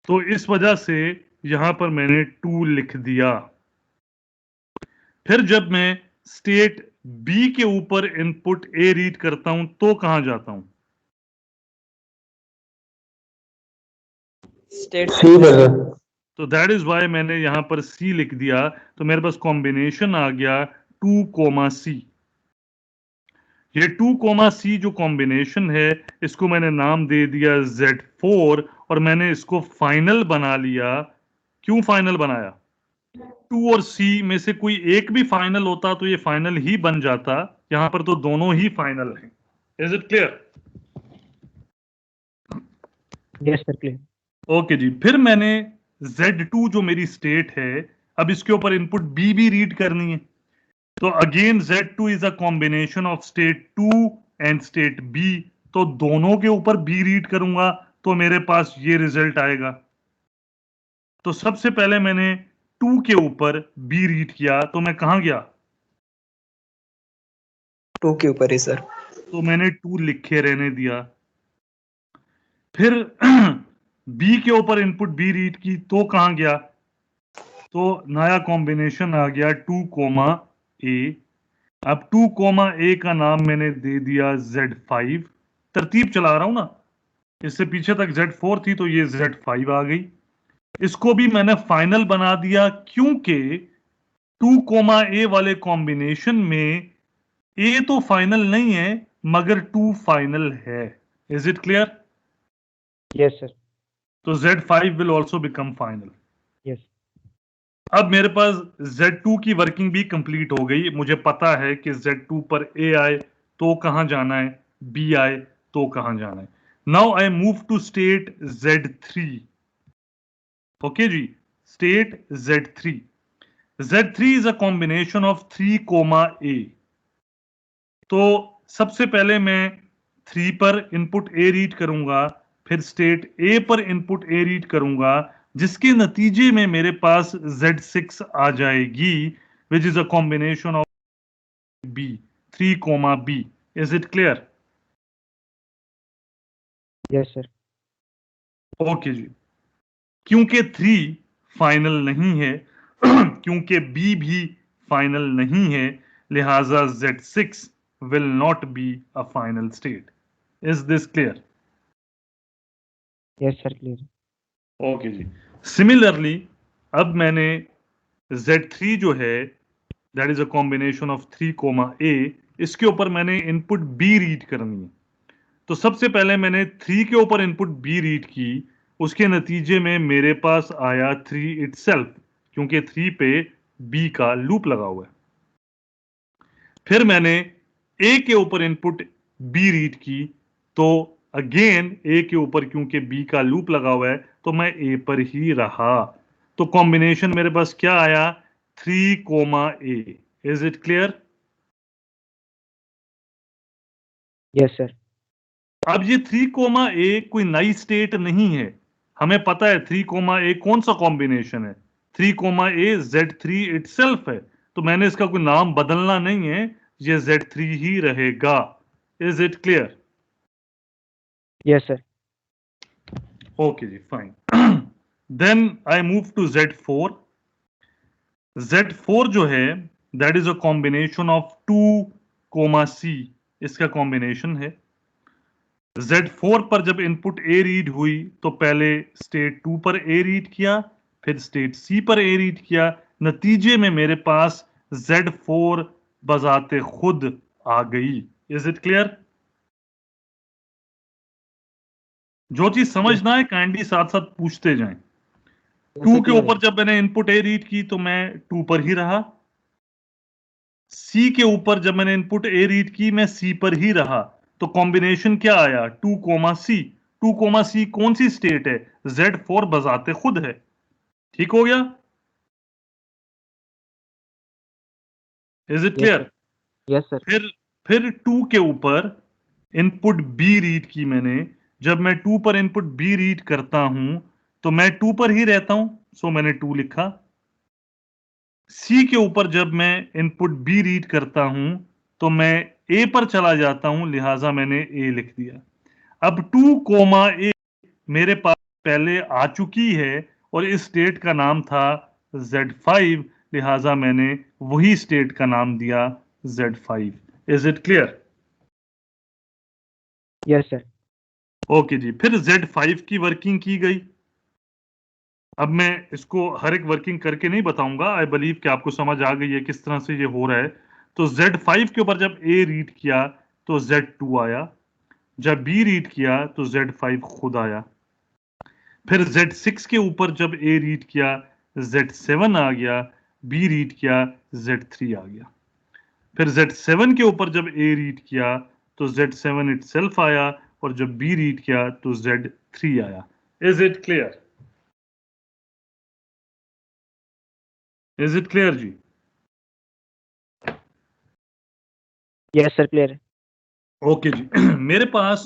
तो इस वजह से यहां पर मैंने 2 लिख दिया। फिर जब मैं स्टेट B के ऊपर इनपुट A रीड करता हूं तो कहां जाता हूं? स्टेट सी पर सर। तो दैट इज वाई मैंने यहां पर C लिख दिया। तो मेरे पास कॉम्बिनेशन आ गया 2, C। ये 2, C जो कॉम्बिनेशन है, इसको मैंने नाम दे दिया Z4 और मैंने इसको फाइनल बना लिया। क्यों फाइनल बनाया? 2 और C में से कोई एक भी फाइनल होता तो ये फाइनल ही बन जाता। यहां पर तो दोनों ही फाइनल हैं। Is it clear? Yes sir clear. Okay जी। फिर मैंने Z2 जो मेरी स्टेट है, अब इसके ऊपर इनपुट B भी रीड करनी है। तो again Z2 is a combination of state 2 and state B। तो दोनों के ऊपर B रीड करूंगा तो मेरे पास ये रिजल्ट आएगा। तो सबसे पहले मैंने 2 के ऊपर B रीड किया तो मैं कहां गया? 2 के ऊपर ही सर। तो मैंने 2 लिखे रहने दिया। फिर B के ऊपर इनपुट B रीड की तो कहां गया? तो नया कॉम्बिनेशन आ गया 2, A। अब 2, A का नाम मैंने दे दिया Z5। तरतीब चला रहा हूं ना, इससे पीछे तक Z4 थी तो ये Z5 आ गई। इसको भी मैंने फाइनल बना दिया क्योंकि 2, A वाले कॉम्बिनेशन में A तो फाइनल नहीं है मगर 2 फाइनल है। Is it clear? Yes sir. तो Z5 will also become final. Yes. अब मेरे पास Z2 की वर्किंग भी कंप्लीट हो गई। मुझे पता है कि Z2 पर A आए तो कहां जाना है, B आए तो कहां जाना है। Now I move to state Z3। Okay जी, state Z3। Z3 is a combination of 3, A। तो सबसे पहले मैं 3 पर इनपुट A रीड करूंगा, फिर स्टेट A पर इनपुट A रीड करूंगा, जिसके नतीजे में मेरे पास Z6 आ जाएगी, which is a combination of B, 3, B। Is it clear? Yes sir. Okay जी। क्योंकि 3 फाइनल नहीं है क्योंकि B भी फाइनल नहीं है, लिहाजा Z6 will not be a final state. Is this clear? Yes sir clear. Okay जी। सिमिलरली अब मैंने Z3 जो है, that is a combination of 3, A, इसके ऊपर मैंने इनपुट B रीड करनी है। तो सबसे पहले मैंने 3 के ऊपर इनपुट B रीड की, उसके नतीजे में मेरे पास आया 3 इटसेल्फ, क्योंकि 3 पे B का लूप लगा हुआ है। फिर मैंने A के ऊपर इनपुट B रीड की तो अगेन A के ऊपर क्योंकि B का लूप लगा हुआ है तो मैं A पर ही रहा। तो कॉम्बिनेशन मेरे पास क्या आया? 3, A। Is it clear? Yes sir. अब ये 3, A कोई नई स्टेट नहीं है। हमें पता है 3, A कौन सा कॉम्बिनेशन है। 3, A Z3 इटसेल्फ है। तो मैंने इसका कोई नाम बदलना नहीं है, ये Z3 ही रहेगा। Is it clear? Yes sir. Okay जी, fine. Then I move to Z4। Z4 जो है that is a combination of 2, C, इसका कॉम्बिनेशन है। Z4 पर जब इनपुट A रीड हुई तो पहले स्टेट 2 पर A रीड किया, फिर स्टेट C पर A रीड किया। नतीजे में मेरे पास Z4 बजाते खुद आ गई। Is it clear? जो चीज समझना है काइंडली साथ साथ पूछते जाएं। 2 के ऊपर जब मैंने इनपुट A रीड की तो मैं 2 पर ही रहा। C के ऊपर जब मैंने इनपुट A रीड की मैं C पर ही रहा। तो कॉम्बिनेशन क्या आया? 2, C। 2, C कौन सी स्टेट है? Z4 बजाते खुद है। ठीक हो गया? Is it clear? Yes sir. फिर 2 के ऊपर इनपुट B रीड की मैंने। जब मैं 2 पर इनपुट B रीड करता हूं तो मैं 2 पर ही रहता हूं, सो मैंने 2 लिखा। C के ऊपर जब मैं इनपुट B रीड करता हूं तो मैं A पर चला जाता हूं, लिहाजा मैंने A लिख दिया। अब 2, A मेरे पास पहले आ चुकी है और इस स्टेट का नाम था Z5, लिहाजा मैंने वही स्टेट का नाम दिया Z5। Is it clear? Yes sir. Okay जी। फिर Z5 की वर्किंग की गई। अब मैं इसको हर एक वर्किंग करके नहीं बताऊंगा, आई बिलीव कि आपको समझ आ गई है किस तरह से ये हो रहा है। तो Z5 के ऊपर जब A रीड किया तो Z2 आया, जब B रीड किया तो Z5 खुद आया। फिर Z6 के ऊपर जब A रीड किया Z7 आ गया, B रीड किया Z3 आ गया। फिर Z7 के ऊपर जब A रीड किया तो Z7 इटसेल्फ आया और जब B रीड किया तो Z3 आया। Is it clear? Is it clear जी? यस सर, क्लियर है। ओके जी। मेरे पास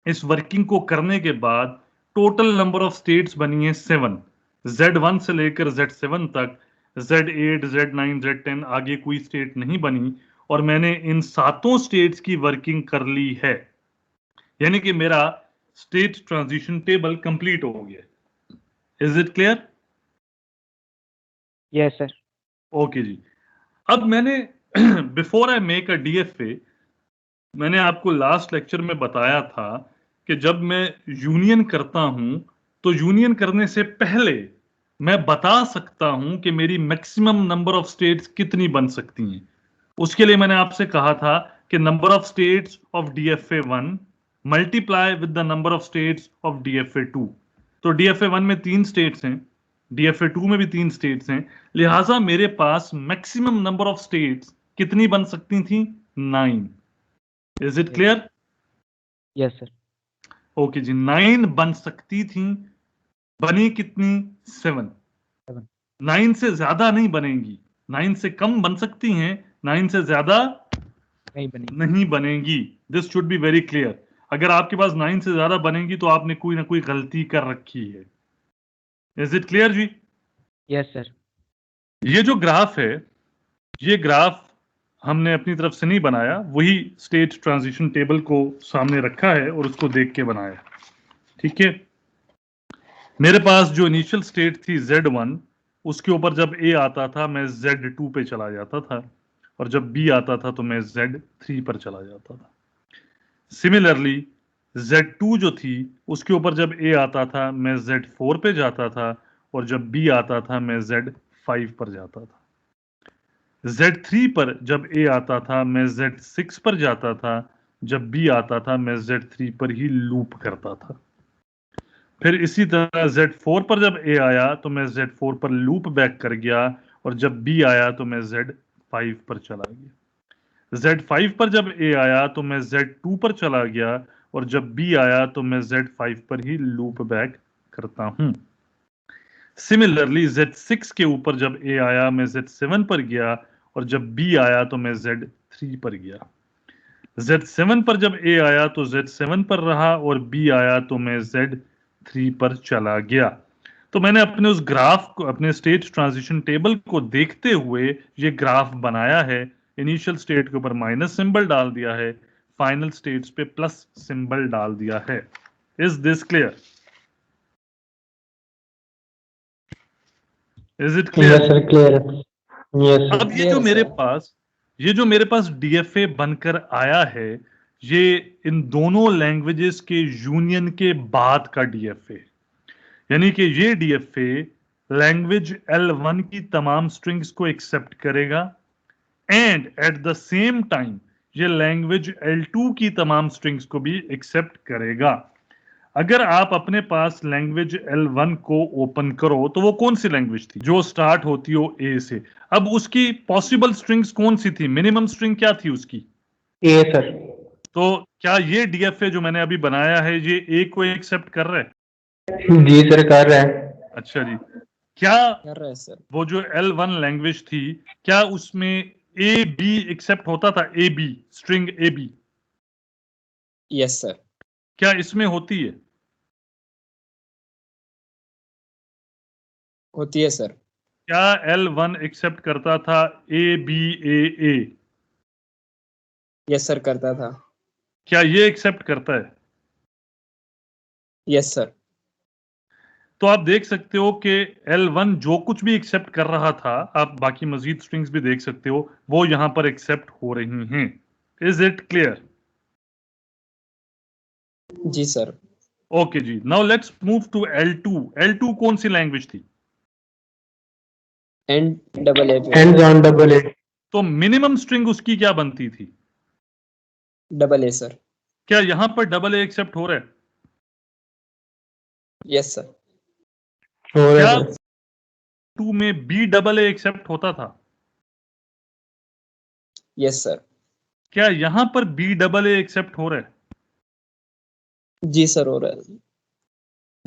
इस वर्किंग को करने के बाद टोटल नंबर ऑफ स्टेट्स बनी है 7। Z1 से लेकर Z7 तक, Z8, Z9, Z10 आगे कोई स्टेट नहीं बनी और मैंने इन 7 स्टेट्स की वर्किंग कर ली है। यानी कि मेरा स्टेट ट्रांजिशन टेबल कंप्लीट हो गया। Is it clear? Yes sir. Okay जी। अब मैंने before I make a DFA, मैंने आपको लास्ट लेक्चर में बताया था कि जब मैं यूनियन करता हूं तो यूनियन करने से पहले मैं बता सकता हूं कि मेरी मैक्सिमम नंबर ऑफ स्टेट्स कितनी बन सकती हैं। उसके लिए मैंने आपसे कहा था कि number of states of DFA1 multiply with the number of states of DFA2। तो DFA1 में 3 स्टेट्स हैं, DFA2 में भी 3 स्टेट्स हैं, लिहाजा मेरे पास मैक्सिमम नंबर ऑफ स्टेट्स कितनी बन सकती थी? 9। Is it clear? Yes sir. Okay जी। 9 बन सकती थी, बनी कितनी? 7। 9 से ज्यादा नहीं बनेंगी, 9 से कम बन सकती हैं, 9 से ज्यादा नहीं बनेंगी। This should be very clear. अगर आपके पास 9 से ज्यादा बनेंगी तो आपने कोई ना कोई गलती कर रखी है। इज इट क्लियर जी? Yes sir. ये जो ग्राफ है, ये ग्राफ हमने अपनी तरफ से नहीं बनाया, वही स्टेट ट्रांजिशन टेबल को सामने रखा है और उसको देख के बनाया। ठीक है? मेरे पास जो इनिशियल स्टेट थी Z1, उसके ऊपर जब A आता था मैं Z2 पे चला जाता था और जब B आता था तो मैं Z3 पर चला जाता था। सिमिलरली Z2 जो थी उसके ऊपर जब A आता था मैं Z4 पे जाता था और जब B आता था मैं Z5 पर जाता था। Z3 पर जब A आता था मैं Z6 पर जाता था, जब B आता था मैं Z3 पर ही लूप करता था। फिर इसी तरह Z4 पर जब A आया तो मैं Z4 पर लूप बैक कर गया और जब B आया तो मैं Z5 पर चला गया। Z5 पर जब A आया तो मैं Z2 पर चला गया और जब B आया तो मैं Z5 पर ही लूप बैक करता हूं। सिमिलरली Z6 के ऊपर जब A आया मैं Z7 पर गया और जब B आया तो मैं Z3 पर गया। Z7 पर जब A आया तो Z7 पर रहा और B आया तो मैं Z3 पर चला गया। तो मैंने अपने उस ग्राफ को, अपने स्टेट ट्रांजिशन टेबल को देखते हुए ये ग्राफ बनाया है। इनिशियल स्टेट के ऊपर माइनस सिंबल डाल दिया है, फाइनल स्टेट्स पे प्लस सिंबल डाल दिया है। Is this clear? Is it clear? Yes sir, clear है। Yes sir. अब ये जो मेरे पास डीएफए बनकर आया है, ये इन दोनों लैंग्वेजेस के यूनियन के बाद का डीएफए, यानी कि ये डीएफए लैंग्वेज L1 की तमाम स्ट्रिंग्स को एक्सेप्ट करेगा and at the same time ये लैंग्वेज L2 की तमाम स्ट्रिंग्स को भी एक्सेप्ट करेगा। अगर आप अपने पास लैंग्वेज L1 को ओपन करो तो वो कौन सी लैंग्वेज थी जो स्टार्ट होती हो ए से? अब उसकी पॉसिबल स्ट्रिंग्स कौन सी थी? मिनिमम स्ट्रिंग क्या थी उसकी? ए सर। तो क्या ये डीएफए जो मैंने अभी बनाया है ये ए को एक्सेप्ट कर रहा है? जी सर कर रहे हैं। अच्छा जी, क्या कर रहे हैं सर। वो जो L1 लैंग्वेज थी क्या उसमें ए बी एक्सेप्ट होता था? A B string A B yes sir. क्या इसमें होती है? होती है सर। क्या L1 एक्सेप्ट करता था A B A? Yes sir करता था। क्या ये एक्सेप्ट करता है? Yes sir. तो आप देख सकते हो कि L1 जो कुछ भी एक्सेप्ट कर रहा था, आप बाकी मजीद स्ट्रिंग्स भी देख सकते हो, वो यहां पर एक्सेप्ट हो रही हैं। Is it clear? जी सर। ओके जी, now let's move to L2। L2 कौन सी लैंग्वेज थी? End double A end on double A. तो मिनिमम स्ट्रिंग उसकी क्या बनती थी? Double A sir. क्या यहां पर डबल ए एक्सेप्ट हो रहा है? Yes sir. हो रहा क्या है सर। 2 में बी डबल ए एक्सेप्ट होता था? Yes sir. क्या यहां पर बी डबल ए एक्सेप्ट हो रहा है? जी सर हो रहा है।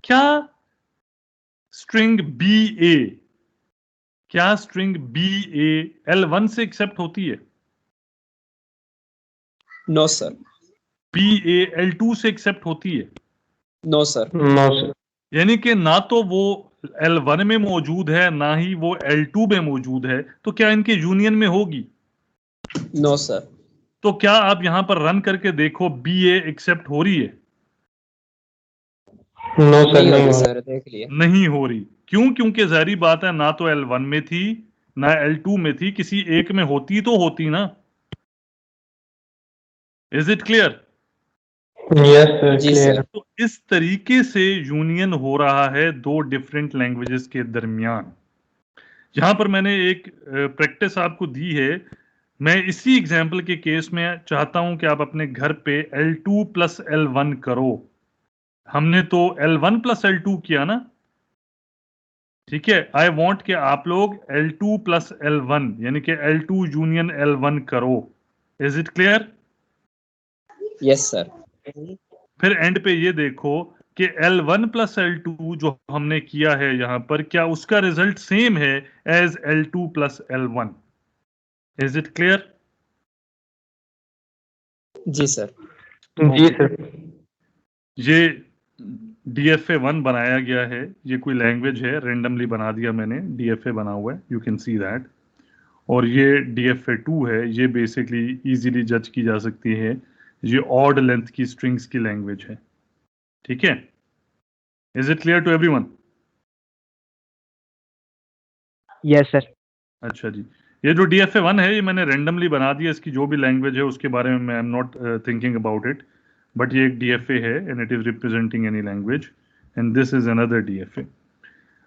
क्या स्ट्रिंग बी ए क्या स्ट्रिंग बी ए L1 से एक्सेप्ट होती है? No sir. बी ए L2 से एक्सेप्ट होती है? No sir. No sir. यानी कि ना तो वो L1 में मौजूद है ना ही वो L2 में मौजूद है, तो क्या इनके यूनियन में होगी? No sir. तो क्या आप यहां पर रन करके देखो बी ए एक्सेप्ट हो रही है? नो सर नहीं नहीं होगी हो सर, देख लिए। नहीं हो रही। क्यों? क्योंकि जाहिर बात है ना तो L1 में थी ना L2 में थी, किसी एक में होती तो होती ना। Is it clear? Yes sir जी क्लियर। सर। तो इस तरीके से यूनियन हो रहा है दो डिफरेंट लैंग्वेजेस के दरमियान। यहां पर मैंने एक प्रैक्टिस आपको दी है। मैं इसी एग्जाम्पल के केस में चाहता हूं कि आप अपने घर पे L2 प्लस L1 करो। हमने तो L1 प्लस L2 किया ना, ठीक है? आई वॉन्ट कि आप लोग L2 प्लस L1 यानी कि L2 यूनियन L1 करो। Is it clear? Yes sir. फिर एंड पे ये देखो कि L1 प्लस L2 जो हमने किया है यहां पर, क्या उसका रिजल्ट सेम है as L2 plus L1? Is it clear? जी सर। जी सर। ये DFA1 बनाया गया है, ये कोई लैंग्वेज है, रेंडमली बना दिया मैंने, DFA बना हुआ है, यू कैन सी दैट। और ये DFA2 है, ये बेसिकली इजीली जज की जा सकती है, ये ऑड लेंथ की स्ट्रिंग्स की लैंग्वेज है। ठीक है? Is it clear to everyone? Yes sir. अच्छा जी, ये जो DFA1 है ये मैंने रेंडमली बना दिया, इसकी जो भी लैंग्वेज है उसके बारे में I am not thinking about it, but ये एक DFA है and it is representing any language and this is another DFA।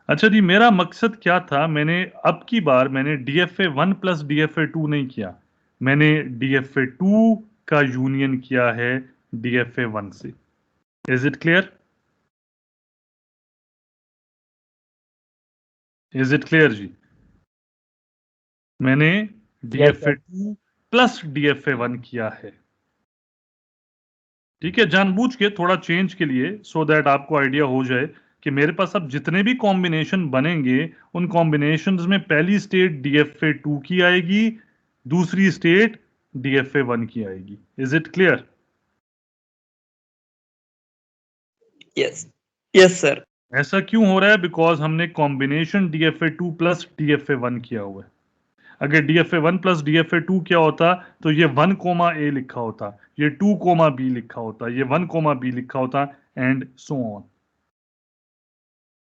अच्छा जी, मेरा मकसद क्या था? मैंने अब की बार मैंने DFA1 प्लस DFA2 नहीं किया, मैंने DFA2 का यूनियन किया है DFA1 से। Is it clear? Is it clear जी? मैंने DFA2 प्लस DFA1 किया है। ठीक है, जानबूझ के थोड़ा चेंज के लिए, सो दैट आपको आइडिया हो जाए कि मेरे पास अब जितने भी कॉम्बिनेशन बनेंगे उन कॉम्बिनेशंस में पहली स्टेट DFA2 की आएगी, दूसरी स्टेट DFA1 की आएगी। Is it clear? Yes. Yes sir. ऐसा क्यों हो रहा है? बिकॉज हमने कॉम्बिनेशन DFA2 प्लस DFA1 किया हुआ है। अगर DFA1 प्लस DFA2 क्या होता तो ये 1 कोमा ए लिखा होता, ये 2 कोमा बी लिखा होता, ये 1 कोमा बी लिखा होता एंड सो ऑन।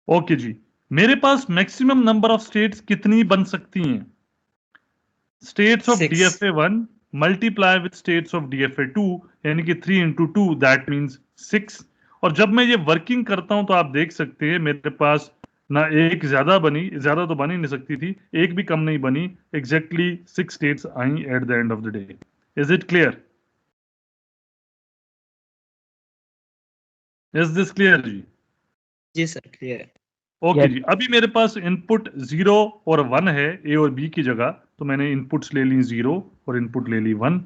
ओके जी, मेरे पास मैक्सिमम नंबर ऑफ स्टेट्स कितनी बन सकती हैं? States of 6 DFA1 multiply with states of DFA2, यानी कि 3 into 2 दैट मीन्स 6। और जब मैं ये वर्किंग करता हूं तो आप देख सकते हैं मेरे पास ना एक ज्यादा तो बन ही नहीं सकती थी, एक भी कम नहीं बनी, exactly 6 states I at the end of the day. Is it clear? Is this clear जी? जी सर क्लियर है। Okay Yes. जी। अभी मेरे पास इनपुट 0 और 1 है ए और बी की जगह, तो मैंने इनपुट्स ले ली 0 और इनपुट ले ली 1।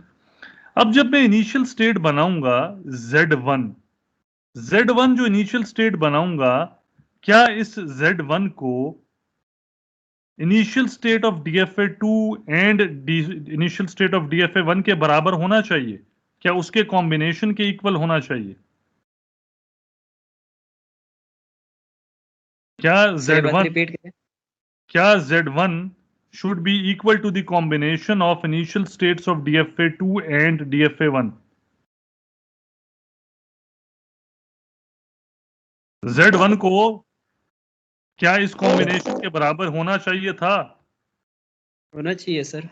अब जब मैं इनिशियल स्टेट बनाऊंगा Z1 जो इनिशियल स्टेट बनाऊंगा, क्या इस Z1 को initial state of DFA2 and initial state of DFA1 के बराबर होना चाहिए? क्या उसके कॉम्बिनेशन के इक्वल होना चाहिए? क्या सही बात Z1 रिपीट करें। क्या Z1 should be equal to the combination of initial states of DFA2 and DFA1? Z1 को क्या इस कॉम्बिनेशन के बराबर होना चाहिए था? होना चाहिए सर।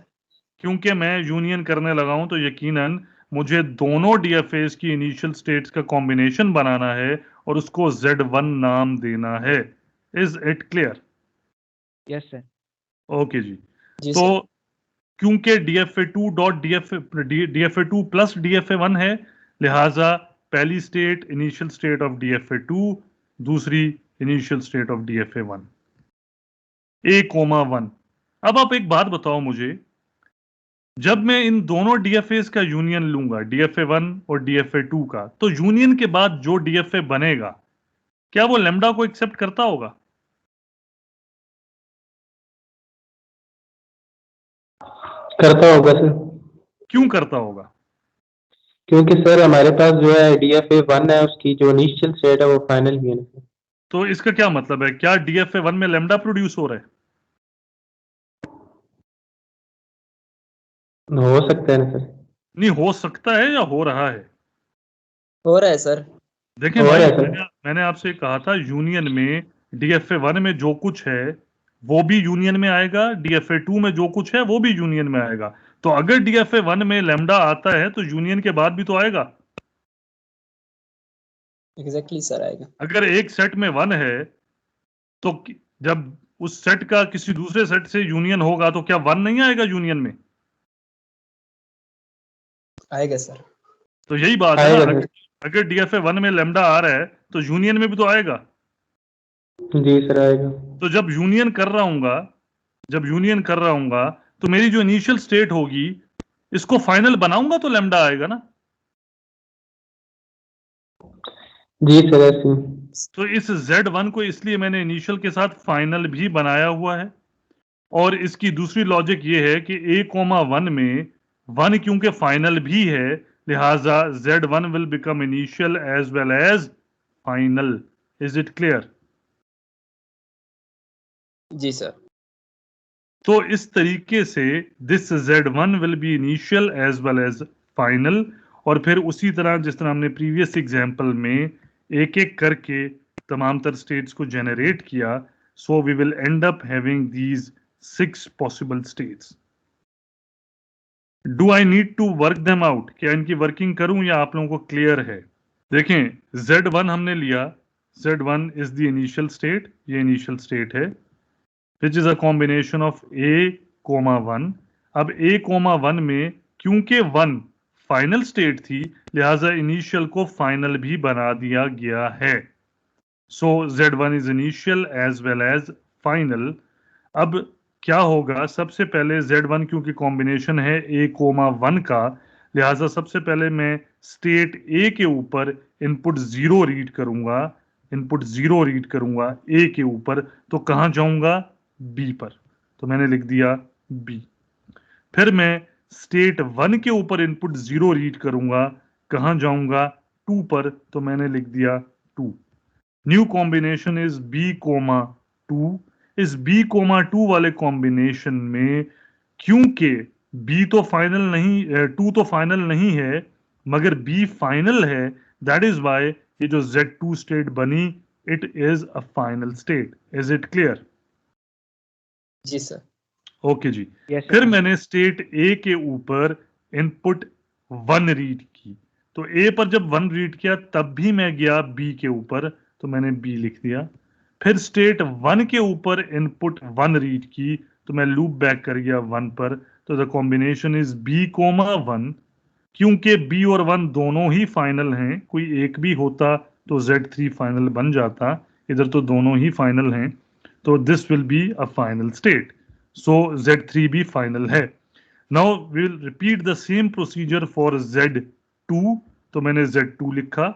क्योंकि मैं यूनियन करने लगा हूं तो यकीनन मुझे दोनों DFAs की इनिशियल स्टेट्स का कॉम्बिनेशन बनाना है और उसको Z1 नाम देना है। Is it clear? Yes, sir. Okay जी। जी तो सर। क्योंकि DFA2 dot DFA2 plus DFA1 है, लिहाजा पहली state initial state of DFA2, दूसरी initial state of DFA1, A,1। अब आप एक बात बताओ मुझे, जब मैं इन दोनों DFAs का यूनियन लूंगा, DFA1 और DFA2 का, तो यूनियन के बाद जो DFA बनेगा, क्या वो लैम्डा को एक्सेप्ट करता होगा? करता होगा सर, क्यों करता होगा? क्योंकि सर हमारे पास जो है DFA1 है, उसकी जो इनिशियल स्टेट है वो फाइनल ही है ना। तो इसका क्या मतलब है? क्या DFA1 में लैम्डा प्रोड्यूस हो रहा है? हो सकता है ना सर। नहीं हो सकता है या हो रहा है? हो रहा है सर। देखें हो भाई, रहा है सर। मैंने आपसे कहा था यूनियन में DFA1 में जो कुछ है वो भी यूनियन में आएगा, DFA2 में जो कुछ है वो भी यूनियन में आएगा। तो अगर DFA1 में लैम्डा आता है तो यूनियन के बाद भी तो आएगा। एग्जैक्टली सर आएगा। अगर एक सेट में 1 है तो जब उस सेट का किसी दूसरे सेट से यूनियन होगा तो क्या 1 नहीं आएगा यूनियन में? आएगा सर। तो यही बात है आएगा ना, सर। अगर DFA1 में लैम्डा आ रहा है तो यूनियन में भी तो आएगा। जी सर आएगा। तो जब यूनियन कर रहा हूंगा तो मेरी जो इनिशियल स्टेट होगी इसको फाइनल बनाऊंगा तो लैम्डा आएगा ना। जी सर ऐसे ही। तो इस Z1 को इसलिए मैंने इनिशियल के साथ फाइनल भी बनाया हुआ है। और इसकी दूसरी लॉजिक ये है कि A,1 में 1 क्योंकि फाइनल भी है, लिहाजा Z1 will become initial as well as final. Is it clear? जी सर। तो इस तरीके से this Z1 will be initial as well as final. और फिर उसी तरह जिस तरह हमने प्रीवियस एग्जांपल में एक एक करके तमाम तर स्टेट्स को जनरेट किया, so we will end up having these 6 possible states. Do I need to work them out? क्या इनकी वर्किंग करूं या आप लोगों को क्लियर है? देखें, Z1 हमने लिया, Z1 is the initial state, ये इनिशियल स्टेट है, which is a combination of A,1। अब A,1 में क्योंकि 1 फाइनल स्टेट थी, लिहाजा इनिशियल को फाइनल भी बना दिया गया है। So Z1 is initial as well as final. अब क्या होगा, सबसे पहले Z1 क्योंकि कॉम्बिनेशन है A,1 का, लिहाजा सबसे पहले मैं स्टेट A के ऊपर इनपुट 0 रीड करूंगा, A के ऊपर। तो कहां जाऊंगा? B पर। तो मैंने लिख दिया B। फिर मैं स्टेट 1 के ऊपर इनपुट 0 रीड करूंगा, कहां जाऊंगा? 2 पर। तो मैंने लिख दिया 2। New combination is B,2। इस B,2 वाले कॉम्बिनेशन में क्योंकि B तो फाइनल नहीं, 2 तो फाइनल नहीं है मगर B फाइनल है, दैट इज वाई ये जो Z2 स्टेट बनी, it is a final state. Is it clear? जी सर। ओके जी। Yes, sir. फिर मैंने स्टेट ए के ऊपर इनपुट 1 रीड की, तो ए पर जब 1 रीड किया तब भी मैं गया बी के ऊपर, तो मैंने बी लिख दिया। फिर स्टेट 1 के ऊपर इनपुट 1 रीड की, तो मैं लूप बैक कर गया 1 पर, तो the combination is B comma 1। क्योंकि बी और 1 दोनों ही फाइनल हैं, कोई एक भी होता तो Z3 फाइनल बन जाता, इधर तो दोनों ही फाइनल हैं, तो this will be a final state, so Z3 भी फाइनल है। Now we will repeat the same procedure for Z2, तो मैंने Z2 लिखा।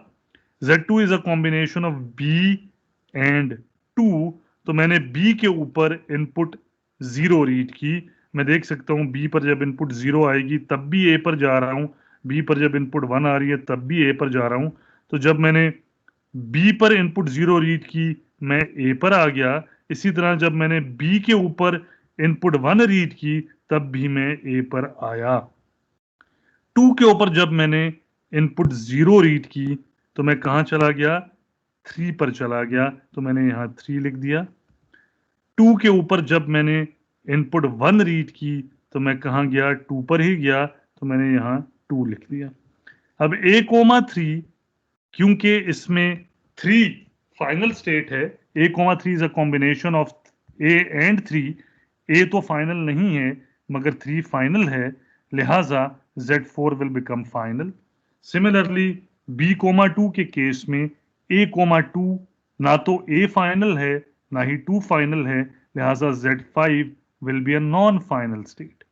Z2 is a combination of B and 2, तो मैंने B के ऊपर इनपुट 0 रीड की। मैं देख सकता हूं B पर जब इनपुट 0 आएगी तब भी A पर जा रहा हूं, B पर जब इनपुट 1 आ रही है तब भी A पर जा रहा हूं। तो जब मैंने B पर इनपुट 0 रीड की मैं A पर आ गया। इसी तरह जब मैंने B के ऊपर इनपुट 1 रीड की तब भी मैं A पर आया। 2 के ऊपर जब मैंने इनपुट 0 रीड की तो मैं कहां चला गया, 3 पर चला गया, तो मैंने यहां 3 लिख दिया। 2 के ऊपर जब मैंने इनपुट 1 रीड की तो मैं कहां गया, 2 पर ही गया, तो मैंने यहां 2 लिख दिया। अब A कोमा 3, क्योंकि इसमें 3 फाइनल स्टेट है, A comma 3 is a combination of A and 3, A तो फाइनल नहीं है मगर 3 फाइनल है, लिहाजा Z4 will become final. Similarly B comma 2 के केस में A कोमा 2 ना तो A फाइनल है ना ही 2 फाइनल है, लिहाजा Z5 will be a non final state.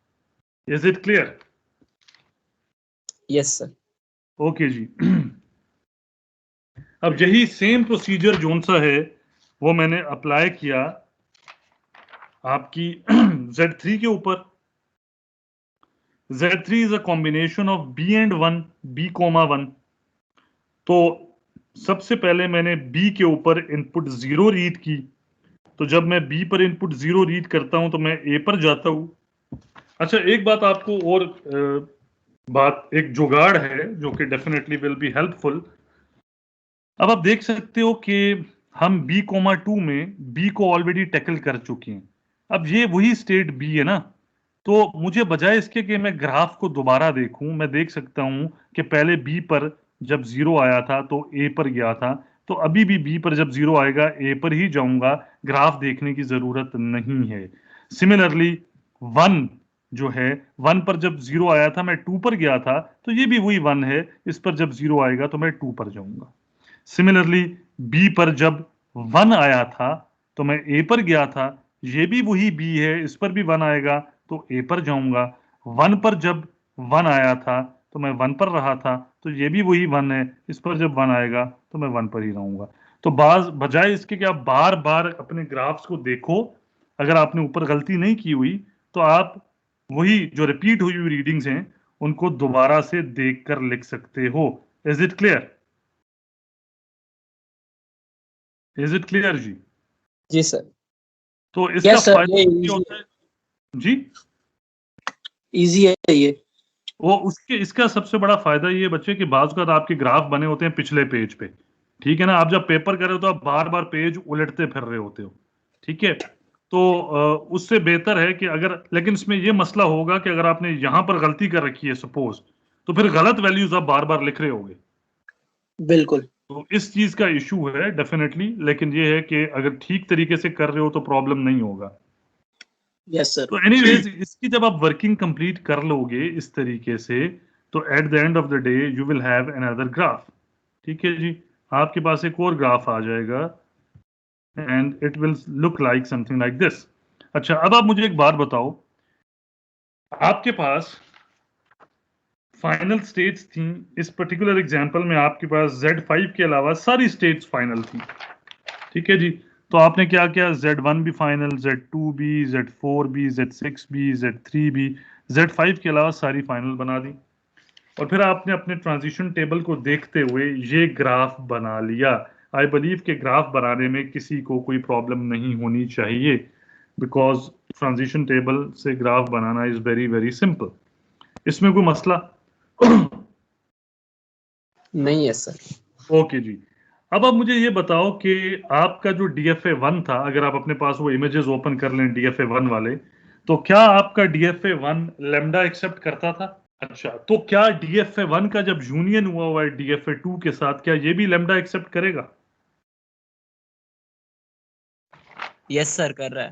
Is it clear? Yes, sir. Okay जी। अब यही सेम प्रोसीजर जोन सा है वो मैंने अप्लाई किया आपकी Z3 के ऊपर। Z3 is a combination of B and 1, B comma 1। तो सबसे पहले मैंने B के ऊपर इनपुट 0 रीड की, तो जब मैं B पर इनपुट 0 रीड करता हूं तो मैं A पर जाता हूं। अच्छा, एक बात आपको और बात एक जुगाड़ है जो कि डेफिनेटली विल बी हेल्पफुल। अब आप देख सकते हो कि हम B कोमा 2 में B को ऑलरेडी टैकल कर चुके हैं। अब ये वही स्टेट B है ना, तो मुझे बजाय इसके कि मैं ग्राफ को दोबारा देखूं, मैं देख सकता हूं कि पहले B पर जब 0 आया था तो A पर गया था, तो अभी भी B पर जब 0 आएगा A पर ही जाऊंगा, ग्राफ देखने की जरूरत नहीं है। सिमिलरली 1 जो है, 1 पर जब 0 आया था मैं 2 पर गया था, तो ये भी वही 1 है, इस पर जब 0 आएगा तो मैं 2 पर जाऊंगा। सिमिलरली B पर जब 1 आया था तो मैं A पर गया था, ये भी वही B है, इस पर भी 1 आएगा तो A पर जाऊंगा। 1 पर जब 1 आया था तो मैं 1 पर रहा था, तो ये भी वही 1 है, इस पर जब 1 आएगा तो मैं 1 पर ही रहूंगा। तो बजाय इसके कि आप बार बार अपने ग्राफ्स को देखो, अगर आपने ऊपर गलती नहीं की हुई तो आप वही जो रिपीट हुई हुई रीडिंग्स हैं उनको दोबारा से देखकर लिख सकते हो। Is it clear? Is it clear जी? जी सर। तो इसका Yes, sir. फायदा ये क्या होता है जी? इजी है ये। वो उसके इसका सबसे बड़ा फायदा ये बच्चे कि बाज़ का आपके ग्राफ बने होते हैं पिछले पेज पे, ठीक है ना। आप जब पेपर कर रहे हो तो आप बार बार पेज उलटते फिर रहे होते हो, ठीक है। तो उससे बेहतर है कि अगर, लेकिन इसमें ये मसला होगा कि अगर आपने यहां पर गलती कर रखी है सपोज, तो फिर गलत वैल्यूज आप बार बार लिख रहे होगे। बिल्कुल। तो इस चीज का इशू है डेफिनेटली, लेकिन ये है कि अगर ठीक तरीके से कर रहे हो तो प्रॉब्लम नहीं होगा। Yes sir. तो एनीवेज इसकी जब आप वर्किंग कंप्लीट कर लोगे इस तरीके से, तो eight the end of the day you will have another graph, ठीक है जी। आपके पास एक और ग्राफ आ जाएगा and it will look like something like this. अच्छा, अब आप मुझे एक बात बताओ, आपके पास फाइनल स्टेट्स थी, इस पर्टिकुलर एग्जांपल में आपके पास Z5 के अलावा सारी स्टेट्स फाइनल थी, ठीक है जी। तो आपने क्या किया, Z1 भी फाइनल, Z2 भी, Z4 भी, Z6 भी, Z3 भी, Z5 के अलावा सारी फाइनल बना दी। और फिर आपने अपने ट्रांजिशन टेबल को देखते हुए ये ग्राफ बना लिया। आई बिलीव के ग्राफ बनाने में किसी को कोई प्रॉब्लम नहीं होनी चाहिए, बिकॉज ट्रांजिशन टेबल से graph banana is very very simple. इसमें कोई मसला नहीं है सर। ओके जी। अब आप मुझे ये बताओ कि आपका जो DFA 1 था, अगर आप अपने पास वो इमेजेस ओपन कर लें DFA 1 वाले, तो क्या आपका DFA1 लैम्डा एक्सेप्ट करता था? अच्छा, तो क्या DFA1 का जब यूनियन हुआ है DFA2 के साथ, क्या ये भी लैम्डा एक्सेप्ट करेगा? यस सर कर रहा है।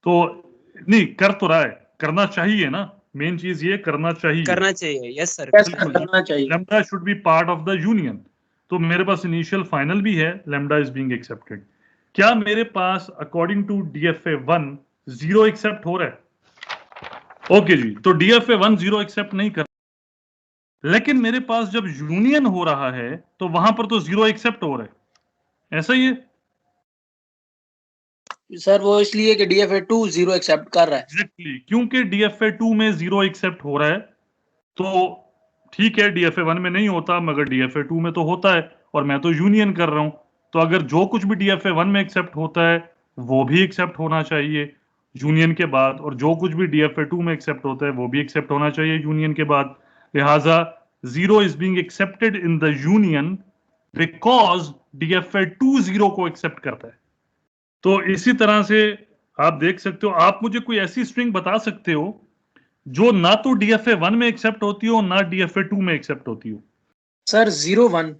तो नहीं कर तो रहा है, करना चाहिए ना, मेन चीज ये करना चाहिए, करना चाहिए। यस सर Yes, बिल्कुल। करना चाहिए। Lambda should be part of the union. तो मेरे पास इनिशियल फाइनल भी है, लैम्डा इज बीइंग एक्सेप्टेड। क्या मेरे पास according to DFA1 zero accept हो रहा है? ओके जी, तो DFA1 जीरो एक्सेप्ट नहीं कर, लेकिन मेरे पास जब यूनियन हो रहा है तो वहां पर तो जीरो एक्सेप्ट हो रहा है, ऐसा ही है? सर वो इसलिए कि DFA2 जीरो एक्सेप्ट कर रहा है। एग्जैक्टली, क्योंकि DFA2 में जीरो एक्सेप्ट हो रहा है, तो ठीक है DFA1 में नहीं होता मगर DFA2 में तो होता है, और मैं तो यूनियन कर रहा हूं, तो अगर जो कुछ भी DFA1 में एक्सेप्ट होता है वो भी एक्सेप्ट होना चाहिए यूनियन के बाद, और जो कुछ भी DFA2 में एक्सेप्ट होता है वो भी एक्सेप्ट होना चाहिए यूनियन के बाद। लिहाजा zero is being accepted in the union because DFA2 zero को एक्सेप्ट करता है। तो इसी तरह से आप देख सकते हो, आप मुझे कोई ऐसी स्ट्रिंग बता सकते हो जो ना तो DFA1 में एक्सेप्ट होती हो ना DFA2 में एक्सेप्ट होती हो? सर 0-1।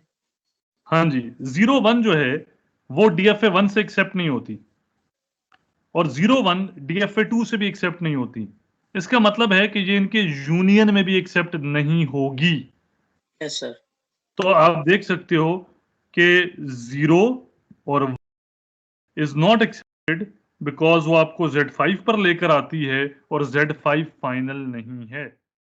हाँ जी, 0-1 जो है वो DFA1 से एक्सेप्ट नहीं होती, और 0-1 DFA2 से भी एक्सेप्ट नहीं होती। इसका मतलब है कि ये इनके यूनियन में भी एक्सेप्ट नहीं होगी। Yes sir. तो आप देख सकते हो कि 0 और इज नॉट एक्सेप्टेड बिकॉज वो आपको Z5 पर लेकर आती है और Z5 फाइनल नहीं है।